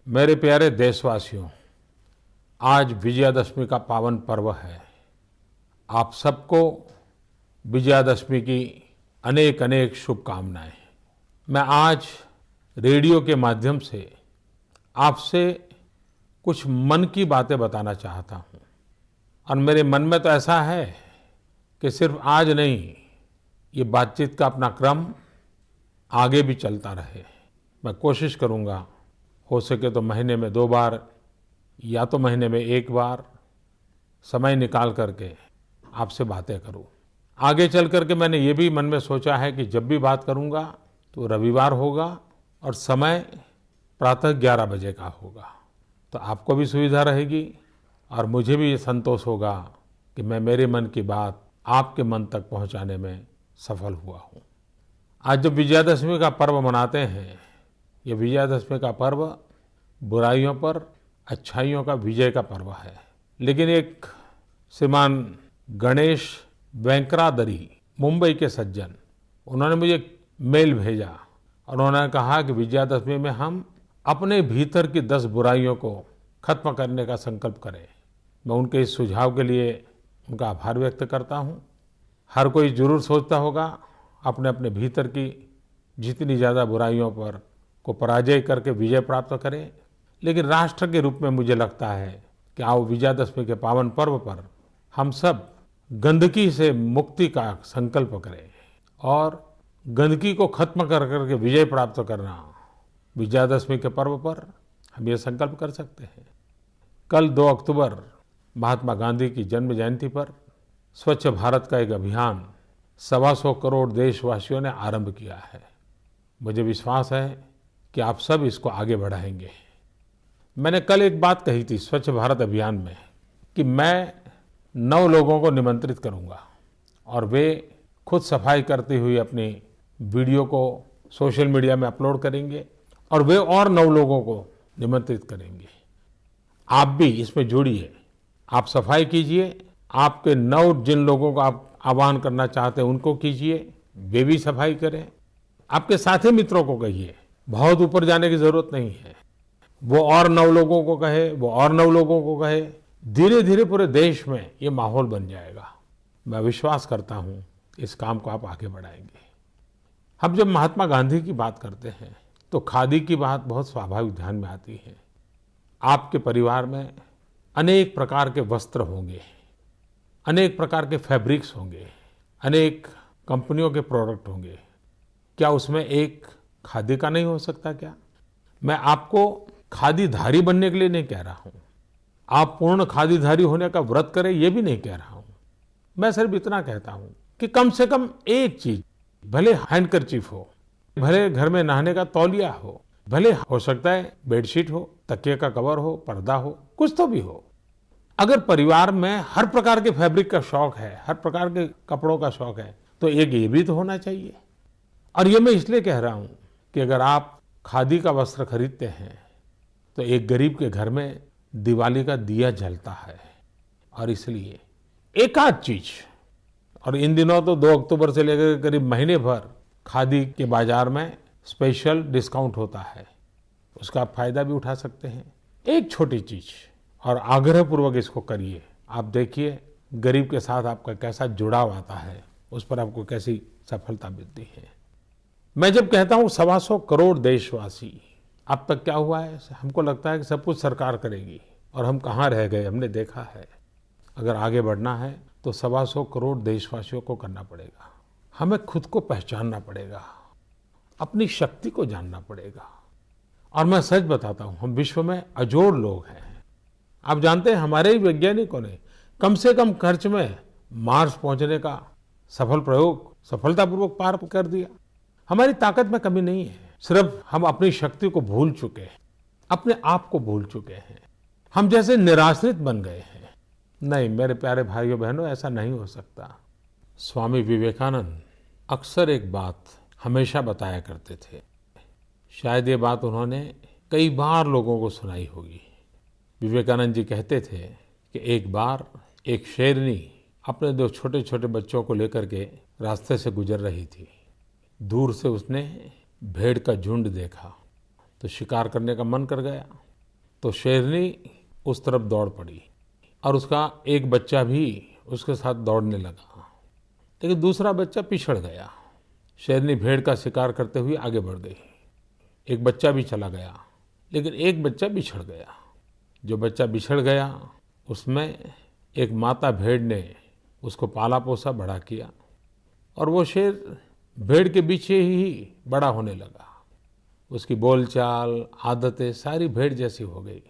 मेरे प्यारे देशवासियों, आज विजयादशमी का पावन पर्व है। आप सबको विजयादशमी की अनेक अनेक शुभकामनाएं। मैं आज रेडियो के माध्यम से आपसे कुछ मन की बातें बताना चाहता हूं। और मेरे मन में तो ऐसा है कि सिर्फ आज नहीं, ये बातचीत का अपना क्रम आगे भी चलता रहे। मैं कोशिश करूंगा, हो सके तो महीने में 2 बार या तो महीने में 1 बार समय निकाल करके आपसे बातें करूं। आगे चल करके मैंने ये भी मन में सोचा है कि जब भी बात करूंगा तो रविवार होगा और समय प्रातः 11 बजे का होगा, तो आपको भी सुविधा रहेगी और मुझे भी ये संतोष होगा कि मैं मेरे मन की बात आपके मन तक पहुंचाने में सफल हुआ हूं। आज जब विजयादशमी का पर्व मनाते हैं, ये विजयादशमी का पर्व बुराइयों पर अच्छाइयों का विजय का पर्व है। लेकिन एक श्रीमान गणेश वेंकरादरी, मुंबई के सज्जन, उन्होंने मुझे मेल भेजा और उन्होंने कहा कि विजयादशमी में हम अपने भीतर की 10 बुराइयों को खत्म करने का संकल्प करें। मैं उनके इस सुझाव के लिए उनका आभार व्यक्त करता हूँ। हर कोई जरूर सोचता होगा अपने अपने भीतर की जितनी ज़्यादा बुराइयों पर को पराजय करके विजय प्राप्त करें। लेकिन राष्ट्र के रूप में मुझे लगता है कि आओ विजयादशमी के पावन पर्व पर हम सब गंदगी से मुक्ति का संकल्प करें और गंदगी को खत्म कर करके विजय प्राप्त करना। विजयादशमी के पर्व पर हम ये संकल्प कर सकते हैं। कल 2 अक्टूबर महात्मा गांधी की जन्म जयंती पर स्वच्छ भारत का एक अभियान 125 करोड़ देशवासियों ने आरंभ किया है। मुझे विश्वास है कि आप सब इसको आगे बढ़ाएंगे। मैंने कल एक बात कही थी स्वच्छ भारत अभियान में कि मैं 9 लोगों को निमंत्रित करूंगा और वे खुद सफाई करती हुई अपनी वीडियो को सोशल मीडिया में अपलोड करेंगे और वे और 9 लोगों को निमंत्रित करेंगे। आप भी इसमें जुड़िए, आप सफाई कीजिए। आपके 9 जिन लोगों को आप आह्वान करना चाहते हैं उनको कीजिए, वे भी सफाई करें। आपके साथी मित्रों को कहिए, बहुत ऊपर जाने की जरूरत नहीं है। वो और 9 लोगों को कहे, वो और 9 लोगों को कहे, धीरे धीरे पूरे देश में ये माहौल बन जाएगा। मैं विश्वास करता हूं इस काम को आप आगे बढ़ाएंगे। हम जब महात्मा गांधी की बात करते हैं तो खादी की बात बहुत स्वाभाविक ध्यान में आती है। आपके परिवार में अनेक प्रकार के वस्त्र होंगे, अनेक प्रकार के फैब्रिक्स होंगे, अनेक कंपनियों के प्रोडक्ट होंगे। क्या उसमें एक खादी का नहीं हो सकता क्या? मैं आपको खादीधारी बनने के लिए नहीं कह रहा हूं, आप पूर्ण खादीधारी होने का व्रत करें ये भी नहीं कह रहा हूं। मैं सिर्फ इतना कहता हूं कि कम से कम एक चीज, भले हैंडकरचीफ हो, भले घर में नहाने का तौलिया हो, भले हो सकता है बेडशीट हो, तकिए का कवर हो, पर्दा हो, कुछ तो भी हो। अगर परिवार में हर प्रकार के फैब्रिक का शौक है, हर प्रकार के कपड़ों का शौक है, तो एक ये भी तो होना चाहिए। और ये मैं इसलिए कह रहा हूं कि अगर आप खादी का वस्त्र खरीदते हैं तो एक गरीब के घर में दिवाली का दिया जलता है। और इसलिए एक आध चीज, और इन दिनों तो 2 अक्टूबर से लेकर करीब महीने भर खादी के बाजार में स्पेशल डिस्काउंट होता है, उसका आप फायदा भी उठा सकते हैं। एक छोटी चीज और आग्रहपूर्वक इसको करिए। आप देखिए गरीब के साथ आपका कैसा जुड़ाव आता है, उस पर आपको कैसी सफलता मिलती है। मैं जब कहता हूं 125 करोड़ देशवासी, अब तक क्या हुआ है, हमको लगता है कि सब कुछ सरकार करेगी और हम कहाँ रह गए। हमने देखा है अगर आगे बढ़ना है तो 125 करोड़ देशवासियों को करना पड़ेगा। हमें खुद को पहचानना पड़ेगा, अपनी शक्ति को जानना पड़ेगा। और मैं सच बताता हूं, हम विश्व में अजोड़ लोग हैं। आप जानते हैं हमारे ही वैज्ञानिकों ने कम से कम खर्च में मार्स पहुंचने का सफल प्रयोग सफलतापूर्वक पार कर दिया। हमारी ताकत में कमी नहीं है, सिर्फ हम अपनी शक्ति को भूल चुके हैं, अपने आप को भूल चुके हैं। हम जैसे निराश्रित बन गए हैं। नहीं मेरे प्यारे भाइयों बहनों, ऐसा नहीं हो सकता। स्वामी विवेकानंद अक्सर एक बात हमेशा बताया करते थे, शायद ये बात उन्होंने कई बार लोगों को सुनाई होगी। विवेकानंद जी कहते थे कि एक बार एक शेरनी अपने 2 छोटे छोटे बच्चों को लेकर के रास्ते से गुजर रही थी। दूर से उसने भेड़ का झुंड देखा तो शिकार करने का मन कर गया। तो शेरनी उस तरफ दौड़ पड़ी और उसका एक बच्चा भी उसके साथ दौड़ने लगा, लेकिन दूसरा बच्चा पिछड़ गया। शेरनी भेड़ का शिकार करते हुए आगे बढ़ गई। एक बच्चा भी चला गया, लेकिन एक बच्चा बिछड़ गया। जो बच्चा बिछड़ गया उसमें एक माता भेड़ ने उसको पाला पोसा बड़ा किया और वो शेर भेड़ के पीछे ही बड़ा होने लगा। उसकी बोलचाल, आदतें सारी भेड़ जैसी हो गई।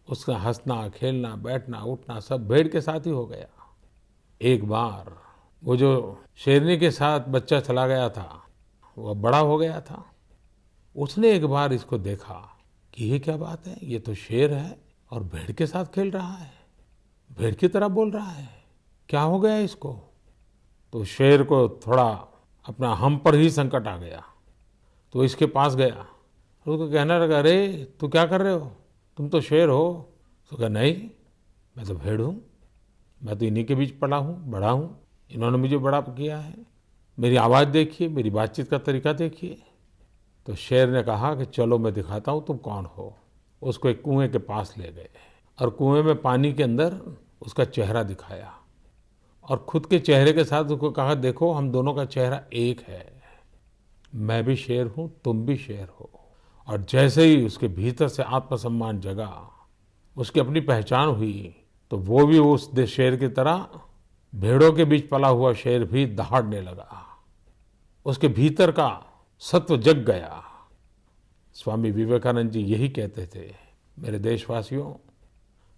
उसका हंसना, खेलना, बैठना, उठना सब भेड़ के साथ ही हो गया। एक बार वो जो शेरनी के साथ बच्चा चला गया था, वो बड़ा हो गया था। उसने एक बार इसको देखा कि ये क्या बात है, ये तो शेर है और भेड़ के साथ खेल रहा है, भेड़ की तरह बोल रहा है, क्या हो गया इसको। तो शेर को थोड़ा अपना हम पर ही संकट आ गया, तो इसके पास गया और उसको कहने लगा, अरे तू क्या कर रहे हो, तुम तो शेर हो। तो कहा, नहीं मैं तो भेड़ हूँ, मैं तो इन्हीं के बीच पला हूँ, बड़ा हूँ, इन्होंने मुझे बड़ा किया है, मेरी आवाज़ देखिए, मेरी बातचीत का तरीका देखिए। तो शेर ने कहा कि चलो मैं दिखाता हूँ तुम कौन हो। उसको एक कुएं के पास ले गए और कुएं में पानी के अंदर उसका चेहरा दिखाया और खुद के चेहरे के साथ उसको कहा, देखो हम दोनों का चेहरा एक है, मैं भी शेर हूँ, तुम भी शेर हो। और जैसे ही उसके भीतर से आत्मसम्मान जगा, उसकी अपनी पहचान हुई, तो वो भी उस शेर की तरह भेड़ों के बीच पला हुआ शेर भी दहाड़ने लगा। उसके भीतर का सत्व जग गया। स्वामी विवेकानंद जी यही कहते थे, मेरे देशवासियों,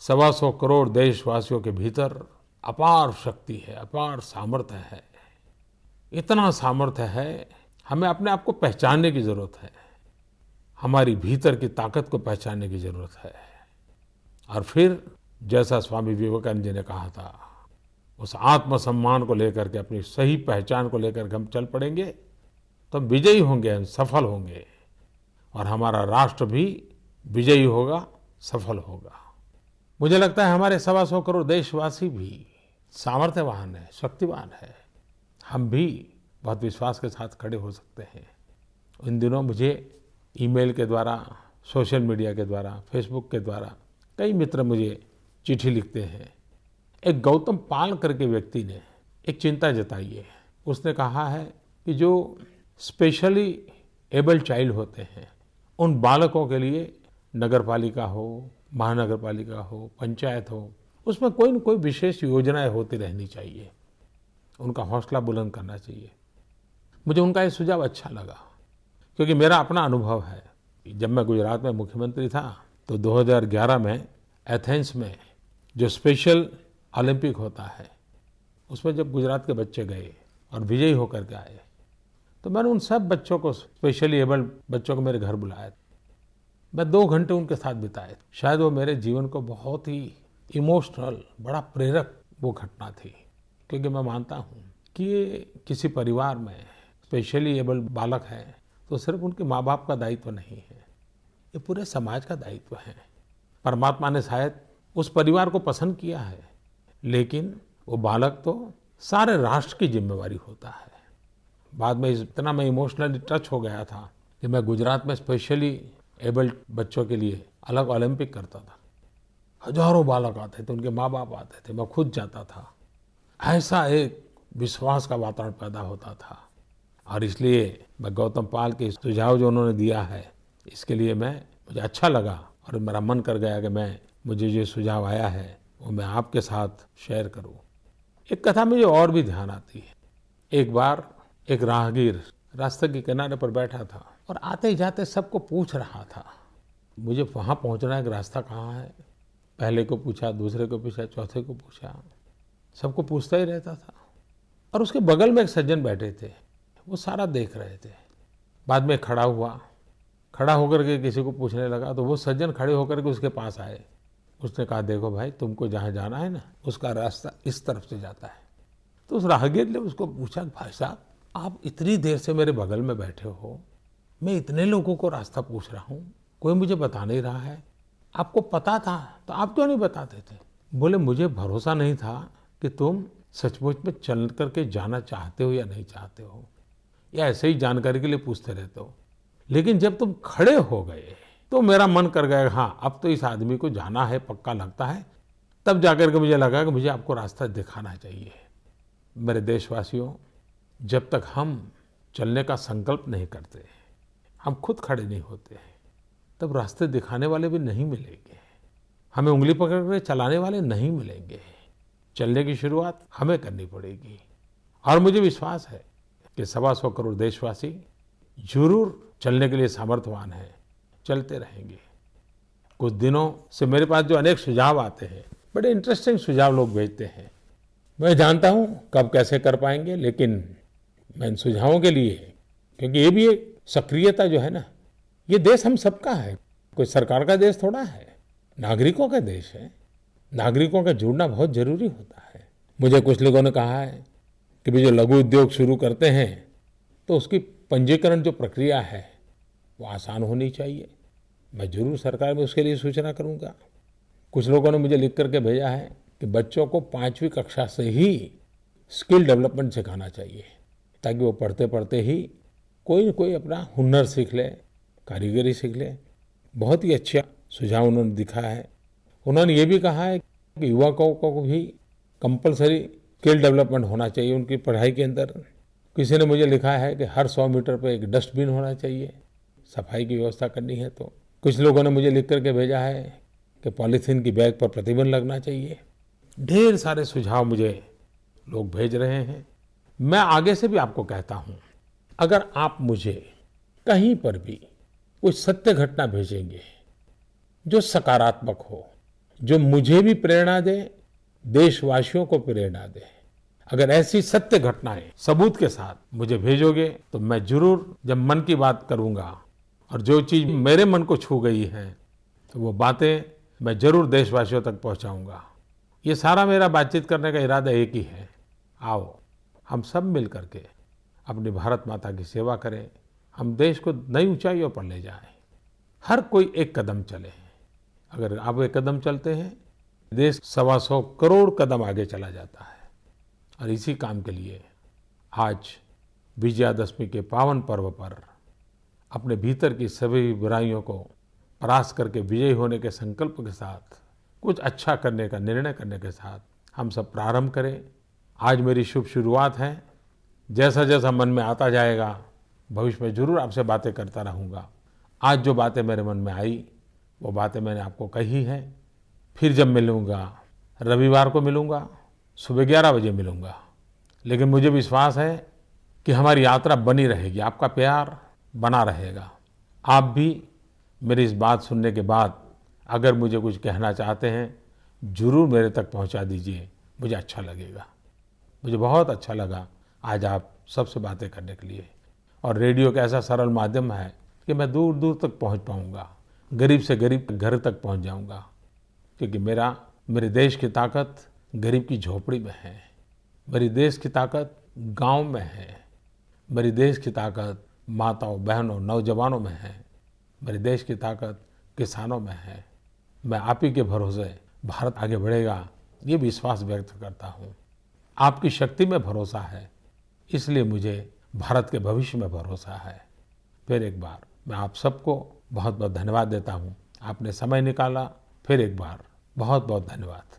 125 करोड़ देशवासियों के भीतर अपार शक्ति है, अपार सामर्थ्य है। इतना सामर्थ्य है, हमें अपने आप को पहचानने की जरूरत है, हमारी भीतर की ताकत को पहचानने की जरूरत है। और फिर जैसा स्वामी विवेकानंद जी ने कहा था, उस आत्मसम्मान को लेकर के, अपनी सही पहचान को लेकर के हम चल पड़ेंगे तो हम विजयी होंगे, हम सफल होंगे और हमारा राष्ट्र भी विजयी होगा, सफल होगा। मुझे लगता है हमारे 125 करोड़ देशवासी भी सामर्थ्यवान है, शक्तिवान है। हम भी बहुत विश्वास के साथ खड़े हो सकते हैं। इन दिनों मुझे ईमेल के द्वारा, सोशल मीडिया के द्वारा, फेसबुक के द्वारा कई मित्र मुझे चिट्ठी लिखते हैं। एक गौतम पाल करके व्यक्ति ने एक चिंता जताई है। उसने कहा है कि जो स्पेशली एबल्ड चाइल्ड होते हैं, उन बालकों के लिए नगर पालिका हो, महानगर पालिका हो, पंचायत हो, उसमें कोई न कोई विशेष योजनाएं होती रहनी चाहिए, उनका हौसला बुलंद करना चाहिए। मुझे उनका ये सुझाव अच्छा लगा, क्योंकि मेरा अपना अनुभव है। जब मैं गुजरात में मुख्यमंत्री था तो 2011 में एथेंस में जो स्पेशल ओलंपिक होता है, उसमें जब गुजरात के बच्चे गए और विजयी होकर के आए, तो मैंने उन सब बच्चों को, स्पेशली एबल्ड बच्चों को मेरे घर बुलाया। मैं 2 घंटे उनके साथ बिताए। शायद वो मेरे जीवन को बहुत ही इमोशनल, बड़ा प्रेरक वो घटना थी, क्योंकि मैं मानता हूँ कि किसी परिवार में स्पेशली एबल्ड बालक है तो सिर्फ उनके माँ बाप का दायित्व नहीं है, ये पूरे समाज का दायित्व है। परमात्मा ने शायद उस परिवार को पसंद किया है, लेकिन वो बालक तो सारे राष्ट्र की जिम्मेवारी होता है। बाद में इतना मैं इमोशनली टच हो गया था कि मैं गुजरात में स्पेशली एबल्ड बच्चों के लिए अलग ओलंपिक करता था। हजारों बालक आते थे, उनके माँ बाप आते थे, मैं खुद जाता था। ऐसा एक विश्वास का वातावरण पैदा होता था। और इसलिए मैं गौतम पाल के सुझाव जो उन्होंने दिया है, इसके लिए मुझे अच्छा लगा और मेरा मन कर गया कि मुझे जो सुझाव आया है वो मैं आपके साथ शेयर करूं। एक कथा मुझे और भी ध्यान आती है। एक बार एक राहगीर रास्ते के किनारे पर बैठा था और आते जाते सबको पूछ रहा था, मुझे वहाँ पहुँचना है कि रास्ता कहाँ है। पहले को पूछा, दूसरे को पूछा, चौथे को पूछा, सबको पूछता ही रहता था। और उसके बगल में एक सज्जन बैठे थे, वो सारा देख रहे थे। बाद में खड़ा हुआ, खड़ा होकर के किसी को पूछने लगा, तो वो सज्जन खड़े होकर के उसके पास आए। उसने कहा, देखो भाई, तुमको जहाँ जाना है ना, उसका रास्ता इस तरफ से जाता है। तो उस राहगीर ने उसको पूछा, भाई साहब, आप इतनी देर से मेरे बगल में बैठे हो, मैं इतने लोगों को रास्ता पूछ रहा हूँ, कोई मुझे बता नहीं रहा है, आपको पता था तो आप क्यों नहीं बताते थे? बोले, मुझे भरोसा नहीं था कि तुम सचमुच में चल करके जाना चाहते हो या नहीं चाहते हो, या ऐसे ही जानकारी के लिए पूछते रहते हो। लेकिन जब तुम खड़े हो गए तो मेरा मन कर गया, हाँ अब तो इस आदमी को जाना है, पक्का लगता है। तब जाकर के मुझे लगा कि मुझे आपको रास्ता दिखाना चाहिए। मेरे देशवासियों, जब तक हम चलने का संकल्प नहीं करते, हम खुद खड़े नहीं होते, तब रास्ते दिखाने वाले भी नहीं मिलेंगे, हमें उंगली पकड़ कर चलाने वाले नहीं मिलेंगे। चलने की शुरुआत हमें करनी पड़ेगी। और मुझे विश्वास है कि 125 करोड़ देशवासी जरूर चलने के लिए सामर्थ्यवान हैं, चलते रहेंगे। कुछ दिनों से मेरे पास जो अनेक सुझाव आते हैं, बड़े इंटरेस्टिंग सुझाव लोग भेजते हैं। मैं जानता हूं कब कैसे कर पाएंगे, लेकिन मैं इन सुझावों के लिए, क्योंकि ये भी एक सक्रियता जो है ना, ये देश हम सबका है, कोई सरकार का देश थोड़ा है, नागरिकों का देश है। नागरिकों का जुड़ना बहुत जरूरी होता है। मुझे कुछ लोगों ने कहा है कि भी जो लघु उद्योग शुरू करते हैं तो उसकी पंजीकरण जो प्रक्रिया है वो आसान होनी चाहिए। मैं जरूर सरकार में उसके लिए सूचना करूंगा। कुछ लोगों ने मुझे लिख करके भेजा है कि बच्चों को 5वीं कक्षा से ही स्किल डेवलपमेंट सिखाना चाहिए, ताकि वो पढ़ते पढ़ते ही कोई न कोई अपना हुनर सीख ले, कारीगरी सीख ले। बहुत ही अच्छा सुझाव उन्होंने दिखा है। उन्होंने ये भी कहा है कि युवकों को भी कंपलसरी स्किल डेवलपमेंट होना चाहिए उनकी पढ़ाई के अंदर। किसी ने मुझे लिखा है कि हर 100 मीटर पर एक डस्टबिन होना चाहिए, सफाई की व्यवस्था करनी है तो। कुछ लोगों ने मुझे लिख करके भेजा है कि पॉलीथीन की बैग पर प्रतिबंध लगना चाहिए। ढेर सारे सुझाव मुझे लोग भेज रहे हैं। मैं आगे से भी आपको कहता हूं, अगर आप मुझे कहीं पर भी कोई सत्य घटना भेजेंगे जो सकारात्मक हो, जो मुझे भी प्रेरणा दे, देशवासियों को प्रेरणा दे, अगर ऐसी सत्य घटनाएं सबूत के साथ मुझे भेजोगे तो मैं जरूर, जब मन की बात करूंगा और जो चीज मेरे मन को छू गई है तो वो बातें मैं जरूर देशवासियों तक पहुंचाऊंगा। ये सारा मेरा बातचीत करने का इरादा एक ही है, आओ हम सब मिल करके अपनी भारत माता की सेवा करें, हम देश को नई ऊंचाइयों पर ले जाएं। हर कोई एक कदम चले। अगर आप एक कदम चलते हैं, देश 125 करोड़ कदम आगे चला जाता है। और इसी काम के लिए आज विजयादशमी के पावन पर्व पर अपने भीतर की सभी बुराइयों को परास्त करके विजयी होने के संकल्प के साथ, कुछ अच्छा करने का निर्णय करने के साथ हम सब प्रारंभ करें। आज मेरी शुभ शुरुआत है। जैसा जैसा मन में आता जाएगा, भविष्य में जरूर आपसे बातें करता रहूँगा। आज जो बातें मेरे मन में आई वो बातें मैंने आपको कही है। फिर जब मिलूँगा, रविवार को मिलूँगा, सुबह 11 बजे मिलूँगा। लेकिन मुझे विश्वास है कि हमारी यात्रा बनी रहेगी, आपका प्यार बना रहेगा। आप भी मेरी इस बात सुनने के बाद अगर मुझे कुछ कहना चाहते हैं, जरूर मेरे तक पहुंचा दीजिए, मुझे अच्छा लगेगा। मुझे बहुत अच्छा लगा आज आप सबसे बातें करने के लिए। और रेडियो का ऐसा सरल माध्यम है कि मैं दूर दूर तक पहुंच पाऊंगा, गरीब से गरीब घर तक पहुंच जाऊंगा। क्योंकि मेरे देश की ताकत गरीब की झोपड़ी में है, मेरी देश की ताकत गांव में है, मेरी देश की ताकत माताओं, बहनों, नौजवानों में है, मेरे देश की ताकत किसानों में है। मैं आप ही के भरोसे भारत आगे बढ़ेगा, ये विश्वास व्यक्त करता हूँ। आपकी शक्ति में भरोसा है, इसलिए मुझे भारत के भविष्य में भरोसा है। फिर एक बार मैं आप सबको बहुत बहुत धन्यवाद देता हूँ। आपने समय निकाला, फिर एक बार बहुत बहुत धन्यवाद।